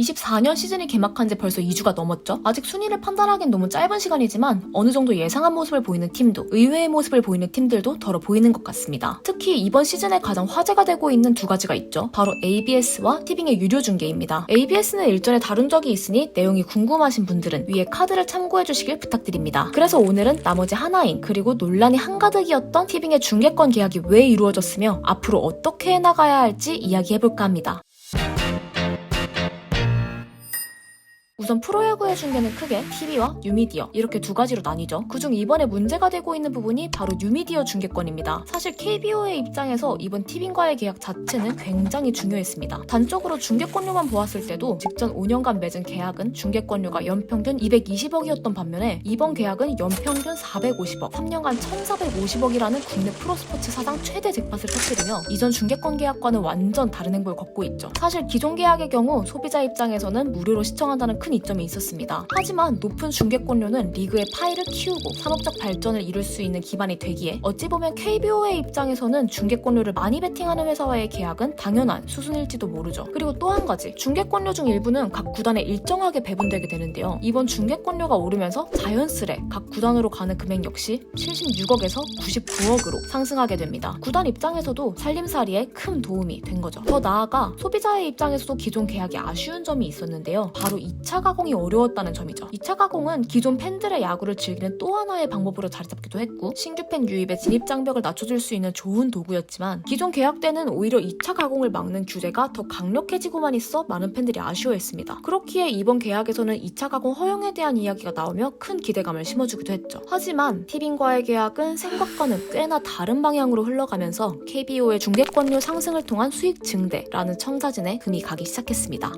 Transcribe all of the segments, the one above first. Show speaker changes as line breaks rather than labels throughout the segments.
24년 시즌이 개막한 지 벌써 2주가 넘었죠. 아직 순위를 판단하기엔 너무 짧은 시간이지만 어느 정도 예상한 모습을 보이는 팀도 의외의 모습을 보이는 팀들도 덜어 보이는 것 같습니다. 특히 이번 시즌에 가장 화제가 되고 있는 두 가지가 있죠. 바로 ABS와 티빙의 유료 중계입니다. ABS는 일전에 다룬 적이 있으니 내용이 궁금하신 분들은 위에 카드를 참고해 주시길 부탁드립니다. 그래서 오늘은 나머지 하나인 그리고 논란이 한가득이었던 티빙의 중계권 계약이 왜 이루어졌으며 앞으로 어떻게 해나가야 할지 이야기해볼까 합니다. 우선 프로야구의 중계는 크게 TV와 뉴미디어 이렇게 두 가지로 나뉘죠. 그중 이번에 문제가 되고 있는 부분이 바로 뉴미디어 중계권입니다. 사실 KBO의 입장에서 이번 티빙과의 계약 자체는 굉장히 중요했습니다. 단적으로 중계권료만 보았을 때도 직전 5년간 맺은 계약은 중계권료가 연평균 220억이었던 반면에 이번 계약은 연평균 450억, 3년간 1450억이라는 국내 프로스포츠 사상 최대 잭팟을 터뜨리며 이전 중계권 계약과는 완전 다른 행보를 걷고 있죠. 사실 기존 계약의 경우 소비자 입장에서는 무료로 시청한다는 큰 이점이 있었습니다. 하지만 높은 중계권료는 리그의 파이를 키우고 산업적 발전을 이룰 수 있는 기반이 되기에 어찌 보면 KBO의 입장에서는 중계권료를 많이 베팅하는 회사와의 계약은 당연한 수순일지도 모르죠. 그리고 또 한 가지, 중계권료 중 일부는 각 구단에 일정하게 배분되게 되는데요. 이번 중계권료가 오르면서 자연스레 각 구단으로 가는 금액 역시 76억에서 99억으로 상승하게 됩니다. 구단 입장에서도 살림살이에 큰 도움이 된 거죠. 더 나아가 소비자의 입장에서도 기존 계약이 아쉬운 점이 있었는데요. 바로 2차 가공이 어려웠다는 점이죠. 2차 가공은 기존 팬들의 야구를 즐기는 또 하나의 방법으로 자리잡기도 했고 신규 팬 유입의 진입 장벽을 낮춰줄 수 있는 좋은 도구였지만 기존 계약 때는 오히려 2차 가공을 막는 규제가 더 강력해지고만 있어 많은 팬들이 아쉬워했습니다. 그렇기에 이번 계약에서는 2차 가공 허용에 대한 이야기가 나오며 큰 기대감을 심어주기도 했죠. 하지만 티빙과의 계약은 생각과는 꽤나 다른 방향으로 흘러가면서 KBO의 중계권료 상승을 통한 수익 증대라는 청사진에 금이 가기 시작했습니다.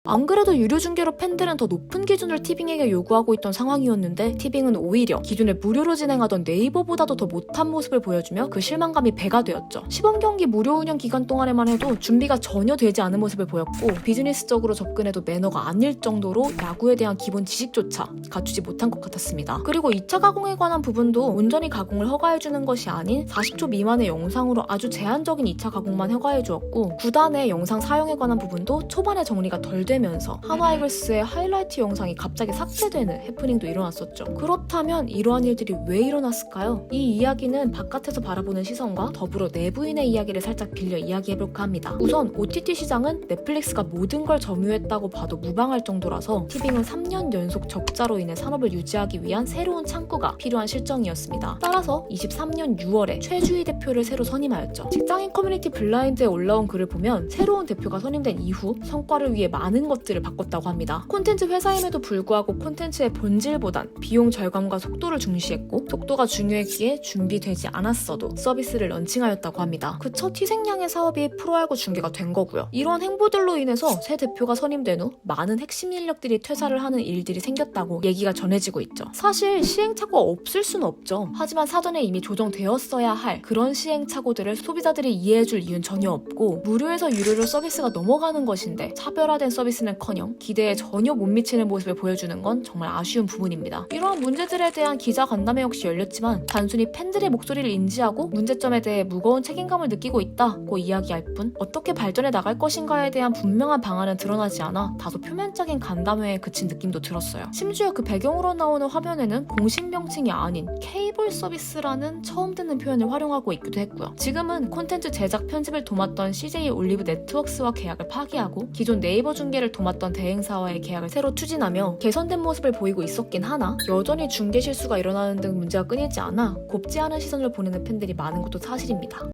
안 그래도 유료 중계로 팬들은 더 높은 기준을 티빙에게 요구하고 있던 상황이었는데 티빙은 오히려 기존에 무료로 진행하던 네이버보다도 더 못한 모습을 보여주며 그 실망감이 배가 되었죠. 시범 경기 무료 운영 기간 동안에만 해도 준비가 전혀 되지 않은 모습을 보였고 비즈니스적으로 접근해도 매너가 아닐 정도로 야구에 대한 기본 지식조차 갖추지 못한 것 같았습니다. 그리고 2차 가공에 관한 부분도 온전히 가공을 허가해주는 것이 아닌 40초 미만의 영상으로 아주 제한적인 2차 가공만 허가해주었고 구단의 영상 사용에 관한 부분도 초반에 정리가 덜 되면서 한화이글스의 하이라이트 영상이 갑자기 삭제되는 해프닝도 일어났었죠. 그렇다면 이러한 일들이 왜 일어났을까요? 이 이야기는 바깥에서 바라보는 시선과 더불어 내부인의 이야기를 살짝 빌려 이야기해볼까 합니다. 우선 OTT 시장은 넷플릭스가 모든 걸 점유했다고 봐도 무방할 정도라서 티빙은 3년 연속 적자로 인해 산업을 유지하기 위한 새로운 창구가 필요한 실정이었습니다. 따라서 23년 6월에 최주희 대표를 새로 선임하였죠. 직장인 커뮤니티 블라인드에 올라온 글을 보면 새로운 대표가 선임된 이후 성과를 위해 많은 것들을 바꿨다고 합니다. 콘텐츠 회사임에도 불구하고 콘텐츠의 본질보단 비용 절감과 속도를 중시했고 속도가 중요했기에 준비되지 않았어도 서비스를 런칭하였다고 합니다. 그 첫 희생양의 사업이 프로야구 중계가 된 거고요. 이러한 행보들로 인해서 새 대표가 선임된 후 많은 핵심 인력들이 퇴사를 하는 일들이 생겼다고 얘기가 전해지고 있죠. 사실 시행착오가 없을 수는 없죠. 하지만 사전에 이미 조정되었어야 할 그런 시행착오들을 소비자들이 이해해줄 이유는 전혀 없고 무료에서 유료로 서비스가 넘어가는 것인데 차별화된 서비스는커녕 기대에 전혀 못 미치는 모습을 보여주는 건 정말 아쉬운 부분입니다. 이러한 문제들에 대한 기자 간담회 역시 열렸지만 단순히 팬들의 목소리를 인지하고 문제점에 대해 무거운 책임감을 느끼고 있다고 이야기할 뿐 어떻게 발전해 나갈 것인가에 대한 분명한 방안은 드러나지 않아 다소 표면적인 간담회에 그친 느낌도 들었어요. 심지어 그 배경으로 나오는 화면에는 공식 명칭이 아닌 케이블 서비스라는 처음 듣는 표현을 활용하고 있기도 했고요. 지금은 콘텐츠 제작 편집을 도맡던 CJ 올리브 네트워크스와 계약을 파기하고 기존 네이버 중계를 도맡던 대행사와의 계약을 새로 추진하며 개선된 모습을 보이고 있었긴 하나 여전히 중계 실수가 일어나는 등 문제가 끊이지 않아 곱지 않은 시선을 보내는 팬들이 많은 것도 사실입니다.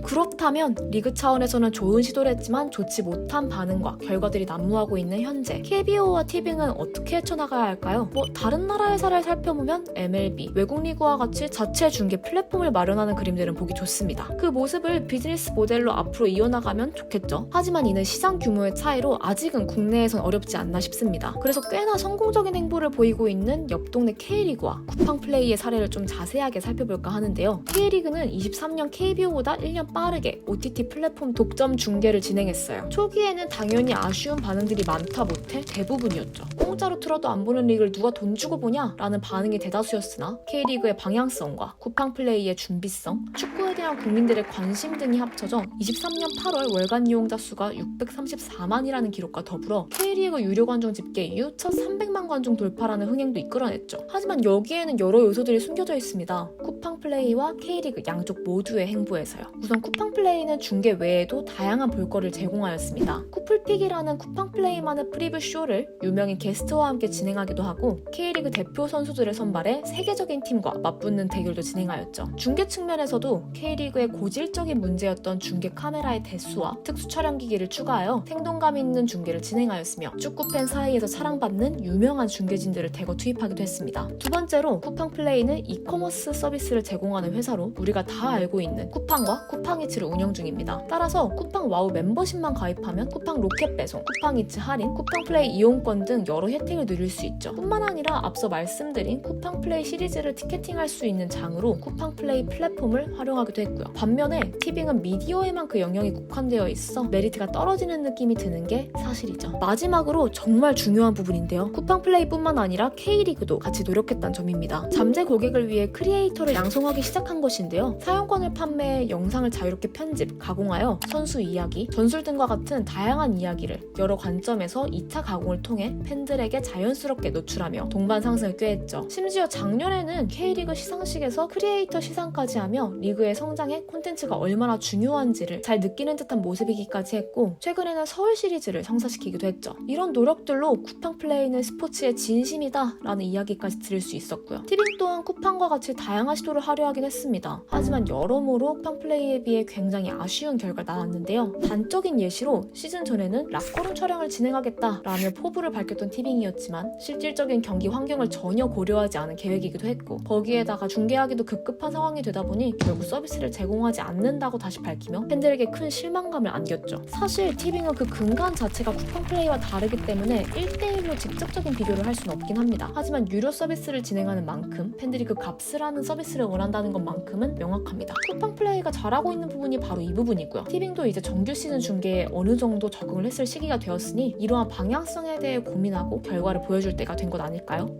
그렇다면 리그 차원에서는 좋은 시도를 했지만 좋지 못한 반응과 결과들이 난무하고 있는 현재 KBO와 티빙은 어떻게 헤쳐나가야 할까요? 다른 나라의 사례를 살펴보면 MLB, 외국 리그와 같이 자체 중계 플랫폼을 마련하는 그림들은 보기 좋습니다. 그 모습을 비즈니스 모델로 앞으로 이어나가면 좋겠죠. 하지만 이는 시장 규모의 차이로 아직은 국내에선 어렵지 않나 싶습니다. 그래서 꽤나 성공적인 행보를 보이고 있는 옆 동네 K리그와 쿠팡플레이의 사례를 좀 자세하게 살펴볼까 하는데요. K리그는 23년 KBO보다 1년 빠르게 OTT 플랫폼 독점 중계를 진행했어요. 초기에는 당연히 아쉬운 반응들이 많다 못해 대부분이었죠. 공짜로 틀어도 안 보는 리그를 누가 돈 주고 보냐? 라는 반응이 대다수였으나 K리그의 방향성과 쿠팡 플레이의 준비성, 축구에 대한 국민들의 관심 등이 합쳐져 23년 8월 월간 이용자 수가 634만이라는 기록과 더불어 K리그 유료 관중 집계 이후 첫 300만 관중 돌파라는 흥행도 이끌어냈죠. 하지만 여기에는 여러 요소들이 숨겨져 있습니다. 쿠팡 플레이와 K리그 양쪽 모두의 행보에서요. 우선 쿠팡 플레이는 중계 외에도 다양한 볼거리를 제공하였습니다. 쿠플픽이라는 쿠팡 플레이만의 프리뷰 쇼를 유명인 게스트와 함께 진행하기도 하고 K리그 대표 선수들을 선발해 세계적인 팀과 맞붙는 대결도 진행하였죠. 중계 측면에서도 K리그의 고질적인 문제였던 중계 카메라의 대수와 특수 촬영기기를 추가하여 생동감 있는 중계를 진행하였으며 축구팬 사이에서 사랑받는 유명한 중계진들을 대거 투입하기도 했습니다. 두 번째로 쿠팡 플레이는 이커머스 서비스를 제공하는 회사로 우리가 다 알고 있는 쿠팡과 쿠팡이츠를 운영 중입니다. 따라서 쿠팡 와우 멤버십만 가입하면 쿠팡 로켓 배송, 쿠팡이츠 할인, 쿠팡 플레이 이용권 등 여러 혜택을 누릴 수 있죠. 뿐만 아니라 앞서 말씀드린 쿠팡 플레이 시리즈를 티켓팅할 수 있는 장으로 쿠팡 플레이 플랫폼을 활용하기도 했고요. 반면에 티빙은 미디어에만 그 영역이 국한되어 있어 메리트가 떨어지는 느낌이 드는 게 사실이죠. 마지막으로 정말 중요한 부분인데요. 쿠팡 플레이뿐만 아니라 K리그도 같이 노력했다는 점입니다. 잠재 고객을 위해 크리에이터를 양성하기 시작한 것인데요. 사용권을 판매해 영상을 자유롭게 편집, 가공하여 선수 이야기, 전술 등과 같은 다양한 이야기를 여러 관점에서 2차 가공을 통해 팬들에게 자연스럽게 노출하며 동반 상승을 꾀했죠. 심지어 작년에는 K리그 시상식에서 크리에이터 시상까지 하며 리그의 성장에 콘텐츠가 얼마나 중요한지를 잘 느끼는 듯한 모습이기까지 했고 최근에는 서울 시리즈를 성사시키기도 했죠. 이런 노력들로 쿠팡 플레이는 스포츠의 진심이다 라는 이야기까지 들을 수 있었고요. 티빙 또한 쿠팡과 같이 다양한 시도를 하려 하긴 했습니다. 하지만 여러모로 쿠팡 플레이에 비해 굉장히 아쉬운 결과가 나왔는데요. 단적인 예시로 시즌 전에는 락커룸 촬영을 진행하겠다라며 포부를 밝혔던 티빙이었지만 실질적인 경기 환경을 전혀 고려하지 않은 계획이기도 했고 거기에다가 중계하기도 급급한 상황이 되다 보니 결국 서비스를 제공하지 않는다고 다시 밝히며 팬들에게 큰 실망감을 안겼죠. 사실 티빙은 그 근간 자체가 쿠팡 플레이와 다르기 때문에 1대1로 직접적인 비교를 할 수는 없긴 합니다. 하지만 유료 서비스를 진행하는 만큼 팬들이 그 값을 하는 서비스를 원한다는 것만큼은 명확합니다. 쿠팡 플레이가 잘하고 있는 부분이 바로 이 부분이고요. 티빙도 이제 정규 시즌 중계에 어느 정도 적응을 했을 시기가 되었으니 이러한 방향성에 대해 고민하고 결과를 보여줄 때가 된 것 아닐까요?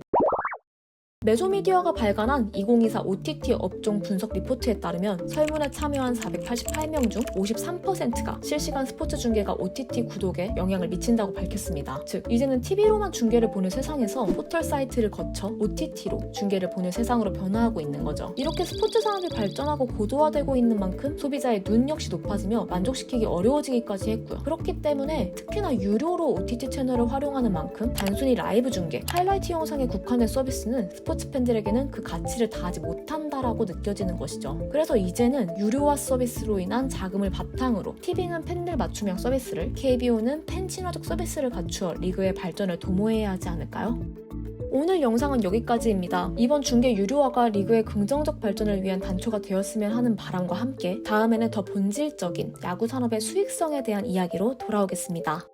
메조미디어가 발간한 2024 OTT 업종 분석 리포트에 따르면 설문에 참여한 488명 중 53%가 실시간 스포츠 중계가 OTT 구독에 영향을 미친다고 밝혔습니다. 즉, 이제는 TV로만 중계를 보는 세상에서 포털 사이트를 거쳐 OTT로 중계를 보는 세상으로 변화하고 있는 거죠. 이렇게 스포츠 산업이 발전하고 고도화되고 있는 만큼 소비자의 눈 역시 높아지며 만족시키기 어려워지기까지 했고요. 그렇기 때문에 특히나 유료로 OTT 채널을 활용하는 만큼 단순히 라이브 중계, 하이라이트 영상에 국한된 서비스는 스포츠 팬들에게는 그 가치를 다하지 못한다라고 느껴지는 것이죠. 그래서 이제는 유료화 서비스로 인한 자금을 바탕으로 티빙은 팬들 맞춤형 서비스를, KBO는 팬 친화적 서비스를 갖추어 리그의 발전을 도모해야 하지 않을까요? 오늘 영상은 여기까지입니다. 이번 중계 유료화가 리그의 긍정적 발전을 위한 단초가 되었으면 하는 바람과 함께 다음에는 더 본질적인 야구 산업의 수익성에 대한 이야기로 돌아오겠습니다.